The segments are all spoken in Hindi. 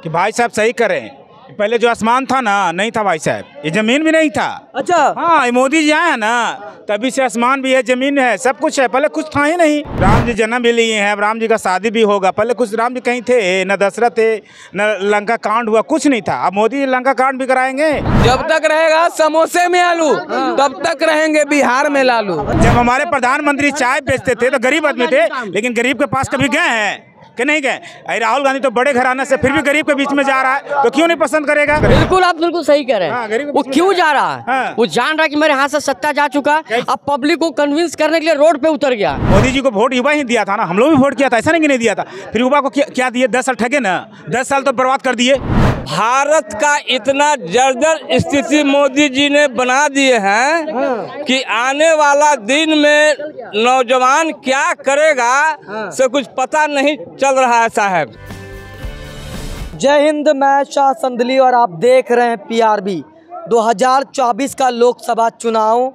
कि भाई साहब सही करें। पहले जो आसमान था ना, नहीं था भाई साहब, ये जमीन भी नहीं था। अच्छा, हाँ, ये मोदी जी आए हैं ना, तभी से आसमान भी है, जमीन है, सब कुछ है। पहले कुछ था ही नहीं। राम जी जन्म भी लिए हैं, अब राम जी का शादी भी होगा। पहले कुछ राम जी कहीं थे न, दशरथ थे न, लंका कांड हुआ, कुछ नहीं था। अब मोदी लंका कांड भी कराएंगे। जब तक रहेगा समोसे में आलू, तब तक रहेंगे बिहार में लालू। जब हमारे प्रधानमंत्री चाय बेचते थे तो गरीब आदमी थे, लेकिन गरीब के पास कभी गए हैं कि नहीं गए? राहुल गांधी तो बड़े घराने से फिर भी गरीब के बीच में जा रहा है, तो क्यों नहीं पसंद करेगा? बिल्कुल, आप बिल्कुल सही कह रहे हैं। वो क्यों जा रहा है? हाँ। वो जान रहा है कि मेरे हाथ से सत्ता जा चुका है। अब पब्लिक को कन्विंस करने के लिए रोड पे उतर गया। मोदी जी को वोट युवा ही दिया था ना, हम लोग भी वोट किया था, ऐसा नहीं कि नहीं दिया था। फिर युवा को क्या दिए? 10 साल ठगे ना, 10 साल तो बर्बाद कर दिए। भारत का इतना जर्जर स्थिति मोदी जी ने बना दिए हैं कि आने वाला दिन में नौजवान क्या करेगा से कुछ पता नहीं चल रहा है साहब। जय हिंद, मैं शाह संदली और आप देख रहे हैं PRB। 2024 का लोकसभा चुनाव,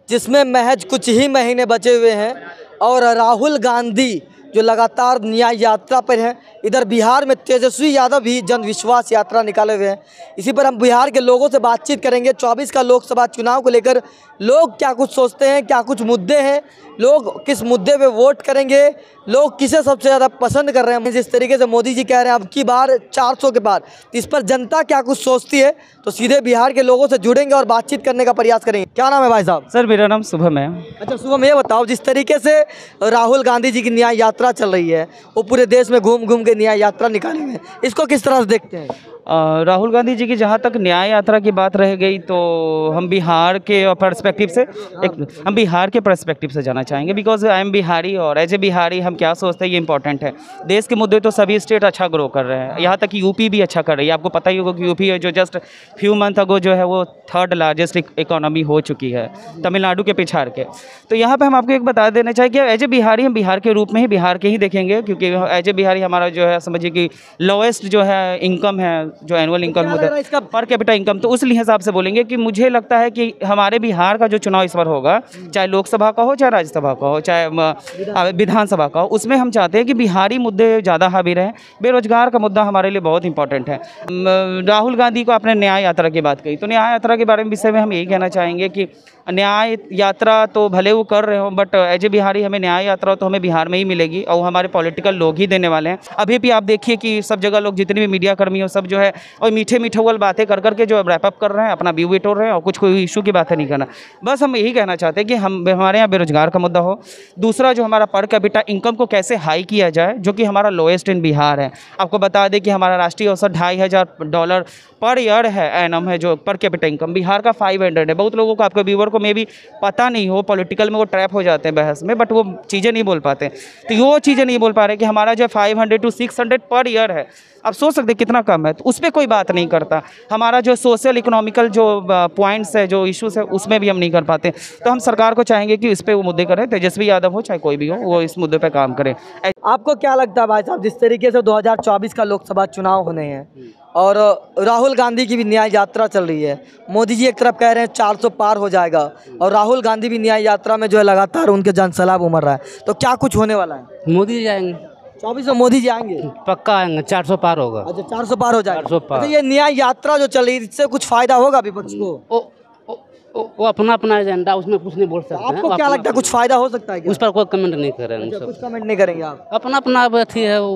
जिसमें महज कुछ ही महीने बचे हुए हैं और राहुल गांधी जो लगातार न्याय यात्रा पर हैं। इधर बिहार में तेजस्वी यादव भी जन विश्वास यात्रा निकाले हुए हैं। इसी पर हम बिहार के लोगों से बातचीत करेंगे। 24 का लोकसभा चुनाव को लेकर लोग क्या कुछ सोचते हैं, क्या कुछ मुद्दे हैं, लोग किस मुद्दे पे वोट करेंगे, लोग किसे सबसे ज़्यादा पसंद कर रहे हैं। जिस तरीके से मोदी जी कह रहे हैं अब की बार 400 के बाद, इस पर जनता क्या कुछ सोचती है, तो सीधे बिहार के लोगों से जुड़ेंगे और बातचीत करने का प्रयास करेंगे। क्या नाम है भाई साहब? सर मेरा नाम शुभम है। अच्छा शुभम, ये बताओ, जिस तरीके से राहुल गांधी जी की न्याय यात्रा चल रही है, वो पूरे देश में घूम घूम के न्याय यात्रा निकाली हुई है, इसको किस तरह से देखते हैं? राहुल गांधी जी की जहाँ तक न्याय यात्रा की बात रह गई, तो हम बिहार के पर्सपेक्टिव से जाना चाहेंगे। बिकॉज आई एम बिहारी, और एज ए बिहारी हम क्या सोचते हैं ये इंपॉर्टेंट है। देश के मुद्दे तो सभी स्टेट अच्छा ग्रो कर रहे हैं, यहाँ तक यूपी भी अच्छा कर रही है। आपको पता ही होगा कि यूपी है जो जस्ट फ्यू मंथ अगो जो है वो 3rd लार्जेस्ट इकोनॉमी हो चुकी है, तमिलनाडु के पिछाड़ के। तो यहाँ पर हम आपको एक बता देना चाहिए कि एज ए बिहारी हम बिहार के रूप में ही बिहार के ही देखेंगे, क्योंकि एज ए बिहारी हमारा जो है समझिए कि लोएस्ट जो है इनकम है, जो एनुअल इनकम होता है इसका पर कैपिटा इनकम, तो उस हिसाब से बोलेंगे कि मुझे लगता है कि हमारे बिहार का जो चुनाव इस बार होगा, चाहे लोकसभा का हो, चाहे राज्यसभा का हो, चाहे विधानसभा का हो, उसमें हम चाहते हैं कि बिहारी मुद्दे ज़्यादा हावी रहें। बेरोजगार का मुद्दा हमारे लिए बहुत इंपॉर्टेंट है। राहुल गांधी को आपने न्याय यात्रा की बात कही, तो न्याय यात्रा के बारे में विषय में हम यही कहना चाहेंगे कि न्याय यात्रा तो भले वो कर रहे हो, बट एज ए बिहारी हमें न्याय यात्रा तो हमें बिहार में ही मिलेगी, और हमारे पॉलिटिकल लोग ही देने वाले हैं। अभी भी आप देखिए कि सब जगह लोग, जितने भी मीडिया कर्मी हो, सब जो है और मीठे मीठे बातें कर करके जो रैपअप कर रहे हैं, अपना व्यू बिटोर रहे हैं, और कुछ कोई इशू की बातें नहीं करना। बस हम यही कहना चाहते हैं कि हमारे यहाँ बेरोजगार का मुद्दा हो। दूसरा, जो हमारा पर कैपिटा इनकम को कैसे हाई किया जाए, जो कि हमारा लोएस्ट इन बिहार है। आपको बता दें कि हमारा राष्ट्रीय औसत $2500 पर ईयर है, एनम है, जो पर कैपिटा इनकम। बिहार का 500 है। बहुत लोगों को, आपके व्यूअर को मे भी पता नहीं हो, पॉलिटिकल में वो ट्रैप हो जाते हैं बहस में, बट वो चीज़ें नहीं बोल पाते। तो वो चीज़ें नहीं बोल पा रहे कि हमारा जो 500 to 600 पर ईयर है। आप सोच सकते कितना कम है, तो उस पर कोई बात नहीं करता। हमारा जो सोशल इकोनॉमिकल जो पॉइंट्स है, जो इश्यूज है, उसमें भी हम नहीं कर पाते। तो हम सरकार को चाहेंगे कि इस पर वो मुद्दे करें, तेजस्वी यादव हो चाहे कोई भी हो, वो इस मुद्दे पे काम करें। आपको क्या लगता है भाई साहब, जिस तरीके से 2024 का लोकसभा चुनाव होने हैं और राहुल गांधी की भी न्याय यात्रा चल रही है, मोदी जी एक तरफ कह रहे हैं 400 पार हो जाएगा, और राहुल गांधी भी न्याय यात्रा में जो है लगातार उनके जनसैलाब उमड़ रहा है, तो क्या कुछ होने वाला है? मोदी जी जाएंगे 24 में मोदी जी आएंगे, पक्का आएंगे, 400 पार होगा। अच्छा 400 पार हो जाएगा। 400 पार। अच्छा, ये न्याय यात्रा जो चल रही है, इससे कुछ फायदा होगा विपक्ष को? वो अपना अपना एजेंडा, उसमें कुछ नहीं बोल सकते हैं। आपको क्या लगता है कुछ फायदा हो सकता है क्या? उस पर कोई कमेंट नहीं करेंगे। अच्छा, कुछ कमेंट नहीं करेंगे आप? अपना अपना अथी है वो।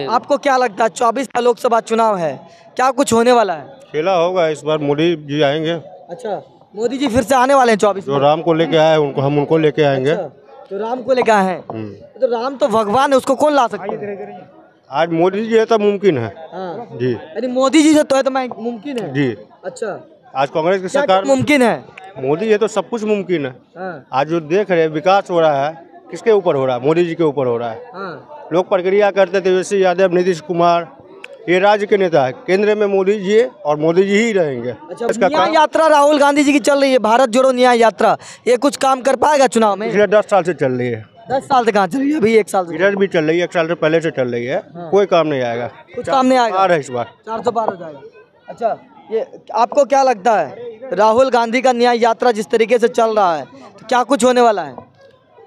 आपको क्या लगता है 24 का लोकसभा चुनाव है, क्या कुछ होने वाला है? खेला होगा इस बार, मोदी जी आएंगे। अच्छा, मोदी जी फिर से आने वाले हैं 24 जो राम को लेके आए उनको हम उनको लेके आएंगे। अच्छा, तो राम को लेके आए हैं, तो राम तो भगवान है, उसको कौन ला सकता है? आज मोदी जी है तो मुमकिन है। हाँ। जी, यानी मोदी जी से तो है तो मैं मुमकिन है। जी। अच्छा, आज कांग्रेस की क्या सरकार मुमकिन है? मोदी है तो सब कुछ मुमकिन है। हाँ। आज जो देख रहे हैं विकास हो रहा है, किसके ऊपर हो रहा है? मोदी जी के ऊपर हो रहा है। हाँ। लोग प्रक्रिया करते थे तेजस्वी यादव, नीतीश कुमार, ये राज्य के नेता है। केंद्र में मोदी जी है और मोदी जी ही रहेंगे। अच्छा, न्याय यात्रा राहुल गांधी जी की चल रही है, भारत जोड़ो न्याय यात्रा, ये कुछ काम कर पाएगा चुनाव में? पिछले 10 साल से चल रही है। 10 साल से कहाँ चल रही है? अभी 1 साल से इधर भी चल रही है, 1 साल से पहले से चल रही है। कोई काम नहीं आएगा, कुछ काम नहीं आएगा। आ रहा है इस बार 400 पार हो जाएगा। अच्छा, ये आपको क्या लगता है राहुल गांधी का न्याय यात्रा जिस तरीके से चल रहा है, तो क्या कुछ होने वाला है?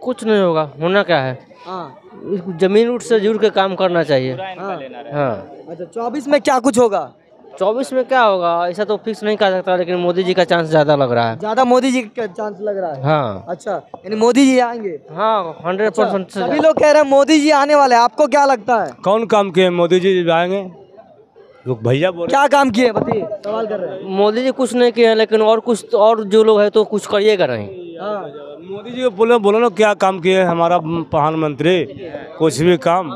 कुछ नहीं होगा, होना क्या है, हाँ इसको जमीन उठ से जुड़ के काम करना चाहिए। हाँ। अच्छा 24 में क्या कुछ होगा? 24 में क्या होगा ऐसा तो फिक्स नहीं कर सकता, लेकिन मोदी जी का चांस ज़्यादा लग रहा है। ज्यादा मोदी जी का चांस लग रहा है? हाँ। अच्छा यानी मोदी जी आएंगे? हाँ 100% से। सभी लोग कह रहे हैं मोदी जी आने वाले हैं, आपको क्या लगता है? कौन काम किए मोदी जी आएंगे? भैया बोल क्या काम किए बताइए, सवाल कर रहे हैं। मोदी जी कुछ नहीं किए हैं, लेकिन और कुछ और जो लोग हैं तो कुछ करिएगा नहीं। हाँ। मोदी जी को बोलो ना क्या काम किए हमारा प्रधानमंत्री, कुछ भी काम।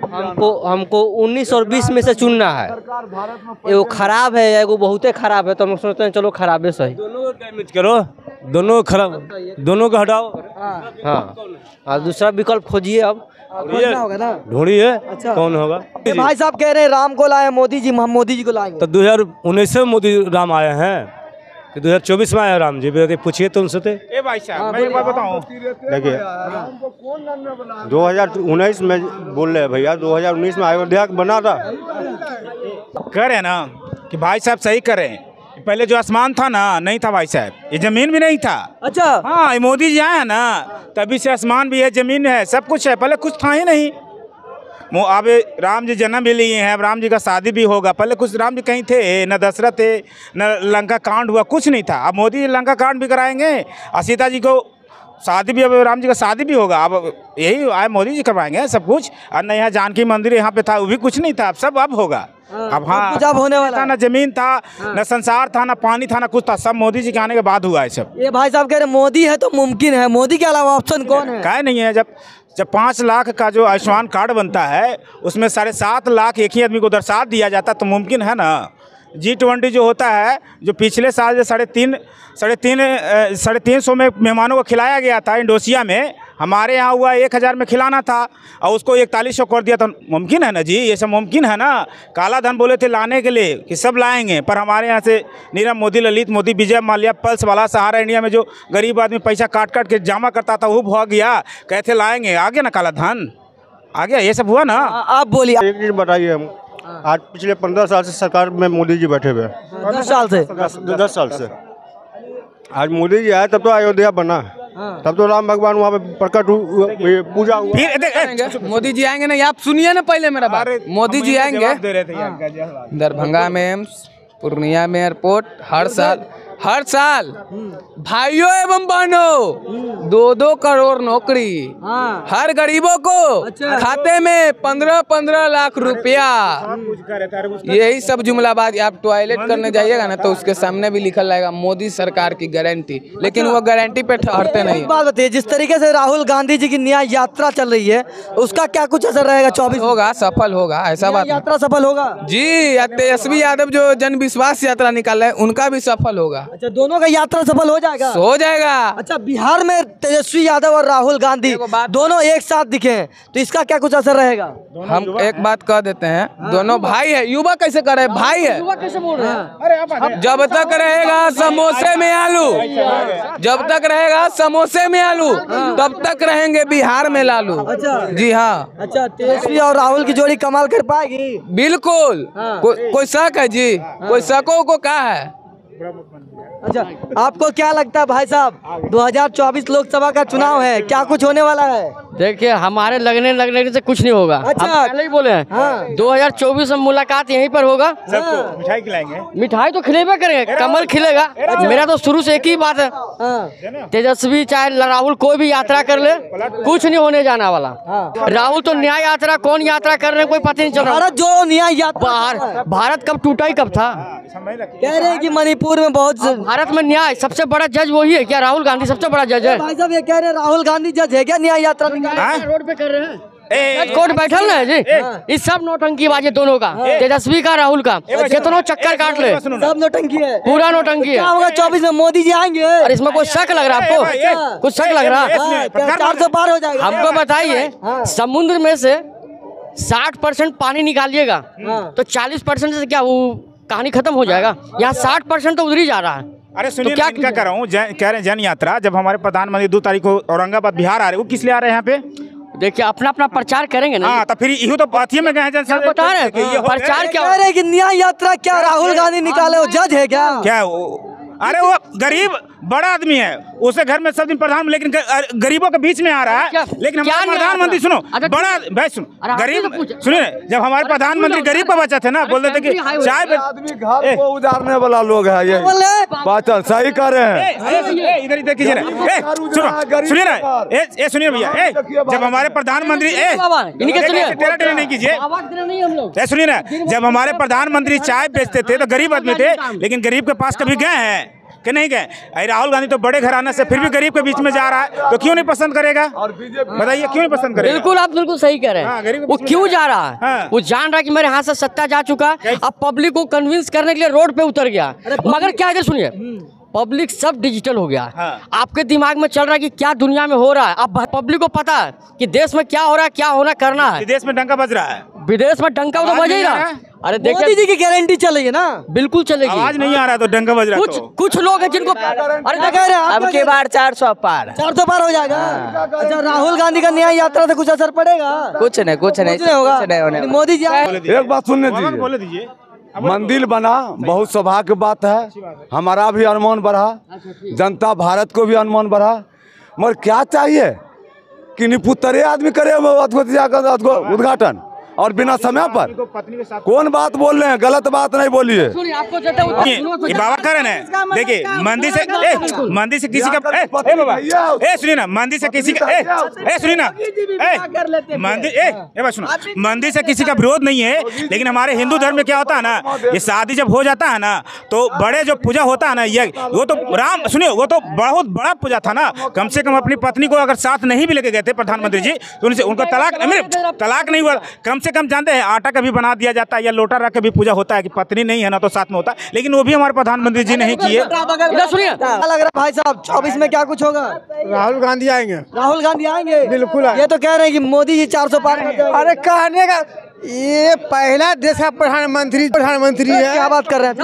हमको 19 और 20 में से चुनना है। एगो खराब है, एगो बहुते खराब है, तो हम सोचते हैं चलो खराब है सही। दोनों को डैमेज करो, दोनों खराब, दोनों को हटाओ। हाँ और दूसरा विकल्प खोजिए अब। खोजना होगा ना। ढूंढिए। अच्छा। कौन होगा? भाई साहब कह रहे हैं राम को लाए मोदी जी, हम मोदी जी को लाएंगे। तो 2019 में मोदी राम आए हैं कि 2024 में आए राम जी? पूछिए तो उनसे। ए भाई साहब मैं एक बात बताऊं, देखिए 2019 में बोल रहे हैं भैया, 2019 में अयोध्या बना था। कह रहे हैं ना कि भाई साहब सही कर रहे हैं। पहले जो आसमान था ना नहीं था भाई साहब, ये जमीन भी नहीं था। अच्छा हाँ ये मोदी जी आए हैं ना तभी से आसमान भी है, जमीन है, सब कुछ है। पहले कुछ था ही नहीं। अब राम जी जन्म भी लिए हैं, अब राम जी का शादी भी होगा। पहले कुछ राम जी कहीं थे, न दशरथ थे, न लंका कांड हुआ, कुछ नहीं था। अब मोदी जी लंका कांड भी कराएंगे और सीता जी को शादी भी, अब राम जी का शादी भी होगा। अब यही आए मोदी जी करवाएंगे सब कुछ। और न यहाँ जानकी मंदिर यहाँ पे था, वो भी कुछ नहीं था, अब सब अब होगा। अब हाँ जब होने वाला था, न जमीन था, न संसार था, न पानी था, न कुछ था, सब मोदी जी के आने के बाद हुआ है सब। ये भाई साहब कह रहे हैं मोदी है तो मुमकिन है, मोदी के अलावा ऑप्शन कौन है? क्या नहीं है। जब 5 लाख का जो आयुष्मान कार्ड बनता है उसमें 7.5 लाख एक ही आदमी को दरसात दिया जाता तो मुमकिन है ना। G20 जो होता है, जो पिछले साल जो 350 में मेहमानों को खिलाया गया था इंडोनेशिया में, हमारे यहाँ हुआ 1000 में खिलाना था और उसको 4100 कर दिया। तो मुमकिन है ना जी, ये सब मुमकिन है ना। काला धन बोले थे लाने के लिए कि सब लाएंगे, पर हमारे यहाँ से नीरव मोदी, ललित मोदी, विजय माल्या, पल्स वाला, सहारा इंडिया में जो गरीब आदमी पैसा काट काट के जमा करता था वो भाग गया, कहते लाएंगे, आ गया ना काला धन, आ गया, ये सब हुआ ना। आप बोलिए। एक चीज बताइए हम, आज पिछले 15 साल से सरकार में मोदी जी बैठे हुए हैं। 10 साल से 10 साल से। आज मोदी जी आए तब तो अयोध्या बना, तब तो राम भगवान वहाँ पे प्रकट पूजा हुआ। फिर मोदी जी आएंगे ना, आप सुनिए ना पहले मेरा बात। मोदी जी आएंगे, दरभंगा में एम्स, पूर्णिया में एयरपोर्ट, हर साल भाइयों एवं बहनों 2-2 करोड़ नौकरी, हर गरीबों को खाते में 15-15 लाख रुपया। यही सब जुमलाबाज। आप टॉयलेट करने जाइएगा ना तो उसके सामने भी लिखा रहेगा मोदी सरकार की गारंटी, लेकिन वो गारंटी पे ठहरते नहीं। एक बात बताइए, जिस तरीके से राहुल गांधी जी की न्याय यात्रा चल रही है उसका क्या कुछ असर रहेगा? 24 होगा, सफल होगा, ऐसा बात यात्रा सफल होगा जी। तेजस्वी यादव जो जन विश्वास यात्रा निकाला है उनका भी सफल होगा। अच्छा दोनों का यात्रा सफल हो जाएगा? हो जाएगा। अच्छा बिहार में तेजस्वी यादव और राहुल गांधी दोनों एक साथ दिखे हैं तो इसका क्या कुछ असर रहेगा? हम एक बात कह देते हैं, दोनों भाई है। युवा कैसे कर रहे हैं? भाई है। कैसे बोल रहे हैं? जब तक रहेगा समोसे में आलू, जब तक रहेगा समोसे में आलू तब तक रहेंगे बिहार में लालू। अच्छा जी हाँ। अच्छा तेजस्वी और राहुल की जोड़ी कमाल कर पाएगी? बिल्कुल। कोई शक है जी? कोई शकों को क्या है? अच्छा आपको क्या लगता है भाई साहब, 2024 लोकसभा का चुनाव है, क्या कुछ होने वाला है? देखिए हमारे लगने से कुछ नहीं होगा। अच्छा। हम पहले ही बोले हैं। हाँ। 2024 में मुलाकात यहीं पर होगा। सबको मिठाई खिलाएंगे, मिठाई तो खिलेबे करेंगे, कमल खिलेगा। मेरा तो शुरू से एक ही बात है, हाँ। तेजस्वी चाहे राहुल कोई भी यात्रा कर ले कुछ नहीं होने जाने वाला। राहुल तो न्याय यात्रा, कौन यात्रा कर रहे हैं कोई पता नहीं चल रहा। भारत जो न्याय यात्रा, भारत कब टूटा ही कब था? कह रहे हैं कि मणिपुर में बहुत भारत में न्याय सबसे बड़ा जज वही है क्या? राहुल गांधी सबसे बड़ा जज है? भाई साहब ये कह रहे हैं राहुल गांधी जज है क्या न्याय यात्रा रोड पे कर रहे हैं? कोर्ट बैठल ना है जी। इस सब नौटंकी बाजी दोनों का, तेजस्वी का, राहुल का, कितनों चक्कर काट ले, सब नोटंकी है, पूरा नोटंकी है। क्या होगा 24 में मोदी जी आएंगे? और इसमें कोई शक लग रहा है आपको? कुछ शक लग रहा है? 400 पार हो जाएगा। हमको बताइए, समुद्र में से 60% पानी निकालिएगा तो 40% से क्या वो कहानी खत्म हो जाएगा? यहाँ 60% तो उधर ही जा रहा है। अरे सुनिए तो क्या क्या कर रहा हूँ, कह रहे हैं जन यात्रा। जब हमारे प्रधानमंत्री 2 तारीख को औरंगाबाद बिहार आ रहे, वो किस लिए आ रहे हैं यहाँ पे? देखिए अपना अपना प्रचार करेंगे ना। हाँ तो फिर यही तो बात में गए हैं जन बता रहे हैं प्रचार क्या कह रहे हैं कि न्याय यात्रा क्या राहुल गांधी निकाले, वो जज है क्या? क्या अरे वो बड़ा आदमी है, उसे घर में सब दिन प्रधान, लेकिन गरीबों के बीच में आ रहा है। लेकिन हमारे प्रधानमंत्री सुनो, बड़ा भाई सुनो, गरीब सुनिए, जब हमारे प्रधानमंत्री गरीब का बच्चा थे ना, बोलते थे कि चाय घर को उजाड़ने वाला लोग है ये बात सही कर रहे हैं। इधर इधर कीजिए ना, सुनिए ना, सुनिए भैया, जब हमारे प्रधानमंत्री नहीं कीजिए, सुनिए ना, जब हमारे प्रधानमंत्री चाय बेचते थे तो गरीब आदमी थे, लेकिन गरीब के पास कभी गए हैं कि नहीं गए? राहुल गांधी तो बड़े घराने से फिर भी गरीब के बीच में जा रहा है, तो क्यों नहीं पसंद करेगा? बताइए क्यों नहीं पसंद करेगा? बिल्कुल, आप बिल्कुल सही कह रहे हैं। वो क्यों जा रहा है? वो जान रहा है कि मेरे हाथ से सत्ता जा चुका, अब पब्लिक को कन्विंस करने के लिए रोड पे उतर गया। मगर क्या है, सुनिए, पब्लिक सब डिजिटल हो गया। आपके दिमाग में चल रहा है कि क्या दुनिया में हो रहा है। अब पब्लिक को पता है कि देश में क्या हो रहा है, क्या होना करना है। विदेश में डंका बज रहा है, विदेश में डंका तो बज ही रहा है। अरे देखिए, मोदी जी की गारंटी चलेगी ना? बिल्कुल चलेगी। आवाज नहीं आ रहा तो डंका बज रहा है। कुछ लोग हैं जिनको अरे कह रहे हैं अब की बार 400 पार 400 पार हो जाएगा। अच्छा, राहुल गांधी का न्याय यात्रा से कुछ असर पड़ेगा? कुछ नहीं होगा। मोदी जी एक बात सुनने दीजिए, मंदिर बना, बहुत सौभाग्य की बात है, हमारा भी अनुमान बढ़ा, जनता भारत को भी अनुमान बढ़ा। मगर क्या चाहिए कि निपुतरे आदमी करे उद्घाटन और बिना समय पर? कौन बात बोल रहे हैं? गलत बात नहीं बोलिए। ये बाबा करण है, देखिए मंदिर से किसी का सुनिए ना, मंदिर से किसी का सुनिए ना, मंदिर से किसी का विरोध नहीं है, लेकिन हमारे हिंदू धर्म में क्या होता है ना, ये शादी जब हो जाता है ना, तो बड़े जो पूजा होता है ना, ये वो तो राम सुनिए, वो तो बहुत बड़ा पूजा था ना। कम से कम अपनी पत्नी को अगर साथ नहीं भी लेके गए थे प्रधानमंत्री जी, तो उनसे उनका तलाक नहीं हुआ। कम से कम जानते हैं, आटा कभी बना दिया जाता है या लोटा रख के भी पूजा होता है कि पत्नी नहीं है ना तो साथ में होता है, लेकिन वो भी हमारे प्रधानमंत्री जी नहीं किए। सुनिए, क्या लग रहा है भाई साहब, 24 में क्या कुछ होगा? राहुल गांधी आएंगे। राहुल गांधी आएंगे, बिल्कुल। ये तो कह रहे हैं कि मोदी जी 400 पार कर जाएंगे। अरे कहने का, ये पहला देश का प्रधानमंत्री है। क्या बात कर रहे हैं?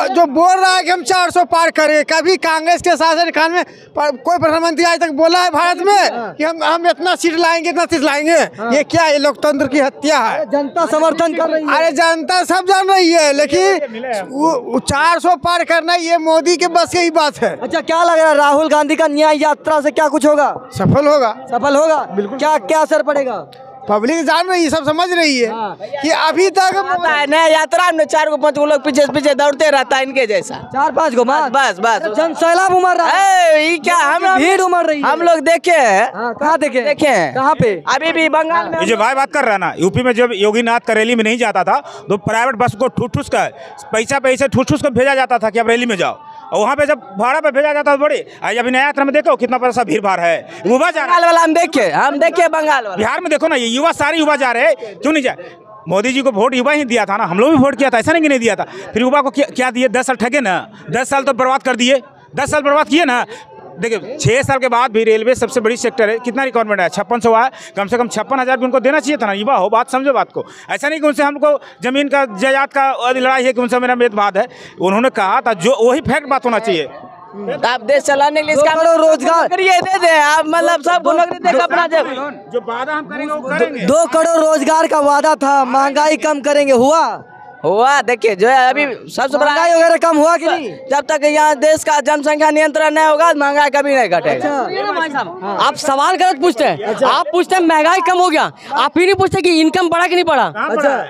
जो बोल रहा है कि हम 400 पार करें। कभी कांग्रेस के शासन काल में कोई प्रधानमंत्री आज तक बोला है भारत में कि हम इतना सीट लाएंगे, इतना सीट लाएंगे? ये क्या है? लोकतंत्र की हत्या है। जनता समर्थन कर रही है। अरे जनता सब जान रही है, लेकिन 400 पार करना ये मोदी के बस की ही बात है। अच्छा, क्या लग रहा है राहुल गांधी का न्याय यात्रा से क्या कुछ होगा? सफल होगा, सफल होगा। बिल्कुल। क्या असर पड़ेगा? पब्लिक जान रही है, सब समझ रही है कि अभी तक नया यात्रा में 4 को 5 लोग पीछे दौड़ते रहता है, इनके जैसा 4-5 को बस जन सैलाब उमड़ रहा है। क्या हम भीड़ उमड़ रही है? हम लोग देखे हैं। कहाँ देखे? कहाँ पे? अभी भी बंगाल में। ये जो भाई बात कर रहा है ना, यूपी में जब योगीनाथ का रैली में नहीं जाता था तो प्राइवेट बस को ठूस कर पैसा ठूस कर भेजा जाता था कि आप रैली में जाओ, और वहाँ पे जब भाड़ा पे भेजा जाता था बड़ी। अभी नया यात्रा में देखो कितना पैसा भीड़ भाड़ है, युवा जा रहा है। हम देखे बंगाल वाला। बिहार में देखो ना, ये युवा सारे युवा जा रहे हैं, क्यों नहीं जाए? मोदी जी को वोट युवा ही दिया था ना, हम लोग भी वोट किया था, ऐसा नहीं कि नहीं दिया था। फिर युवा को क्या दिए? 10 साल ठगे ना, 10 साल तो बर्बाद कर दिए, 10 साल बर्बाद किए ना। देखिए 6 साल के बाद भी रेलवे सबसे बड़ी सेक्टर है, कितना रिक्वायरमेंट है? 5600 है, कम से कम 56,000 भी उनको देना चाहिए था ना। युवा हो, बात समझो बात को। ऐसा नहीं कि उनसे हमको जमीन का जायदाद का लड़ाई है कि उनसे मेरा भेदभाव है। उन्होंने कहा था जो वही फैक्ट बात होना चाहिए। आप देश चलाने के लिए इसका रोजगार दे दे आप, मतलब सबको नौकरी देगा अपना। जब जो वादा हम करेंगे वो करेंगे। 2 करोड़ रोजगार का वादा था, महंगाई कम करेंगे, हुआ? देखिए जो है अभी सबसे बड़ा महंगाई वगैरह कम हुआ कि नहीं? जब तक यहाँ देश का जनसंख्या नियंत्रण नहीं होगा, महंगाई कभी नहीं घटेगा। आप सवाल गलत पूछते हैं। आप पूछते हैं महंगाई कम हो गया, आप ही नहीं पूछते कि इनकम बढ़ा कि नहीं बढ़ा। अच्छा,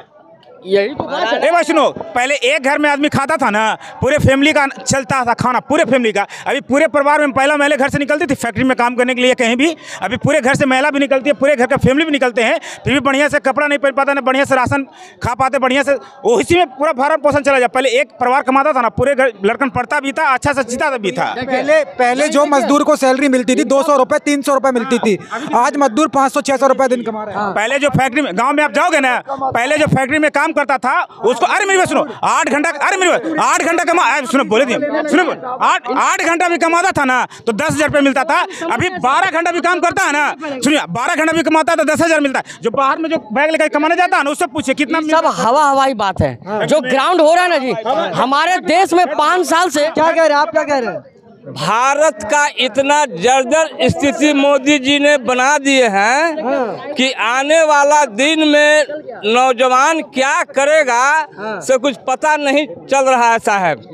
यही तो बात है। भाई सुनो, पहले एक घर में आदमी खाता था ना, पूरे फैमिली का चलता था खाना, पूरे फैमिली का। अभी पूरे परिवार में पहला महिला घर से निकलती थी फैक्ट्री में काम करने के लिए कहीं भी, अभी पूरे घर से महिला भी निकलती है, पूरे घर का फैमिली भी निकलते हैं, फिर भी बढ़िया से कपड़ा नहीं पहन पाता, ना बढ़िया से राशन खा पाते, बढ़िया से वो इसी में पूरा भरण पोषण चला जाए। पहले एक परिवार कमाता था ना, पूरे घर लड़कन पढ़ता भी था, अच्छा से जीता भी था। पहले जो मजदूर को सैलरी मिलती थी 200 रुपए 300 रुपए मिलती थी, आज मजदूर 500-600 रुपए दिन कमा रहे हैं। पहले जो फैक्ट्री में, गाँव में आप जाओगे ना, पहले जो फैक्ट्री में काम करता था उसको, अरे मेरी बात सुनो, 8 घंटा, अरे मेरी बात 8 घंटा कमा, सुनो बोले दिए, सुनो 8 घंटा भी कमाता था ना तो 10,000 रुपये मिलता था। अभी 12 घंटा भी काम करता है ना, सुनिए 12 घंटा भी कमाता है तो 10,000 मिलता है। जो बाहर में जो बैग लेकर कमाने जाता है ना, उससे पूछे कितना। सब हवाई बात है। जो ग्राउंड हो रहा है ना जी, हमारे देश में 5 साल से। क्या कह रहे हैं आप? क्या कह रहे हैं? भारत का इतना जर्जर स्थिति मोदी जी ने बना दिए हैं कि आने वाला दिन में नौजवान क्या करेगा से कुछ पता नहीं चल रहा है साहब।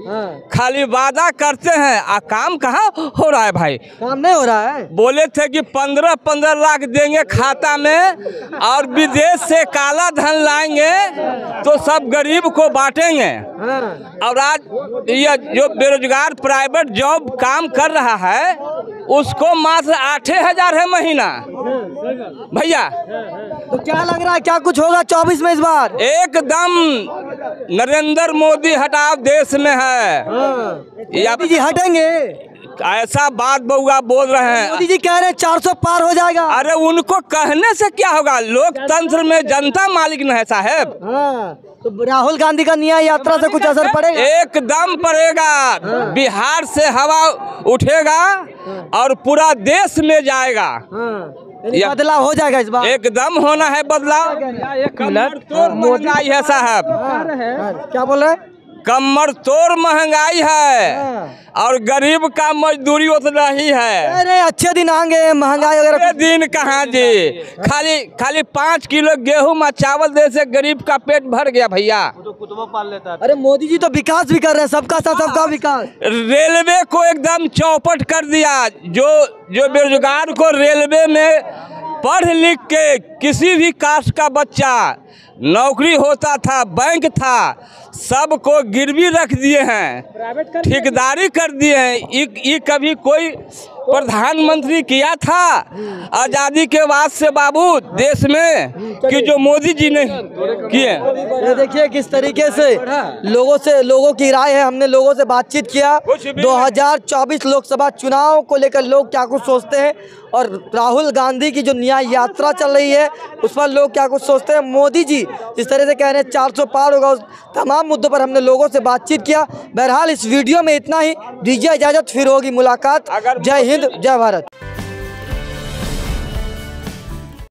खाली वादा करते हैं काम कहाँ हो रहा है भाई? काम नहीं हो रहा है। बोले थे कि 15-15 लाख देंगे खाता में और विदेश से काला धन लाएंगे तो सब गरीब को बांटेंगे। और आज ये जो बेरोजगार प्राइवेट जॉब काम कर रहा है उसको मात्र 8,000 है महीना। भैया तो क्या लग रहा है, क्या कुछ होगा 24 में इस बार? एकदम नरेंद्र मोदी हटाओ देश में है। मोदी जी हटेंगे ऐसा बात बउआ बोल रहे हैं। मोदी जी कह रहे हैं 400 पार हो जाएगा। अरे उनको कहने से क्या होगा, लोकतंत्र में जनता मालिक न है साहब। तो राहुल गांधी का न्याय यात्रा से कुछ असर पड़ेगा? एकदम पड़ेगा। बिहार से हवा उठेगा और पूरा देश में जाएगा। बदलाव हो जाएगा इस बार। एकदम होना है बदलाव। कमर तोड़ महंगाई है साहब। क्या बोल रहे हैं? कमर तोड़ महंगाई है और गरीब का मजदूरी उतना ही है। अरे अच्छे दिन आएंगे, महंगाई वगैरह दिन कहाँ जी? खाली 5 किलो गेहूं में चावल दे से गरीब का पेट भर गया भैया। तो कुतुब पाल लेता है। अरे मोदी जी तो विकास भी कर रहे हैं, सबका साथ सबका विकास। रेलवे को एकदम चौपट कर दिया। जो बेरोजगार को रेलवे में पढ़ लिख के किसी भी कास्ट का बच्चा नौकरी होता था, बैंक था, सबको गिरवी रख दिए हैं, ठेकेदारी कर दिए हैं। ये कभी कोई प्रधानमंत्री किया था आज़ादी के बाद से बाबू देश में कि जो मोदी जी ने किए? ये देखिए किस तरीके से लोगों की राय है। हमने लोगों से बातचीत किया। 2024 लोकसभा चुनाव को लेकर लोग क्या कुछ सोचते हैं और राहुल गांधी की जो न्याय यात्रा चल रही है उस पर लोग क्या कुछ सोचते हैं। मोदी जी जिस तरह से कह रहे हैं 400 पार होगा, उस तमाम मुद्दों पर हमने लोगों से बातचीत किया। बहरहाल इस वीडियो में इतना ही। दीजिए इजाज़त, फिर होगी मुलाकात। जय हिंद, जय भारत।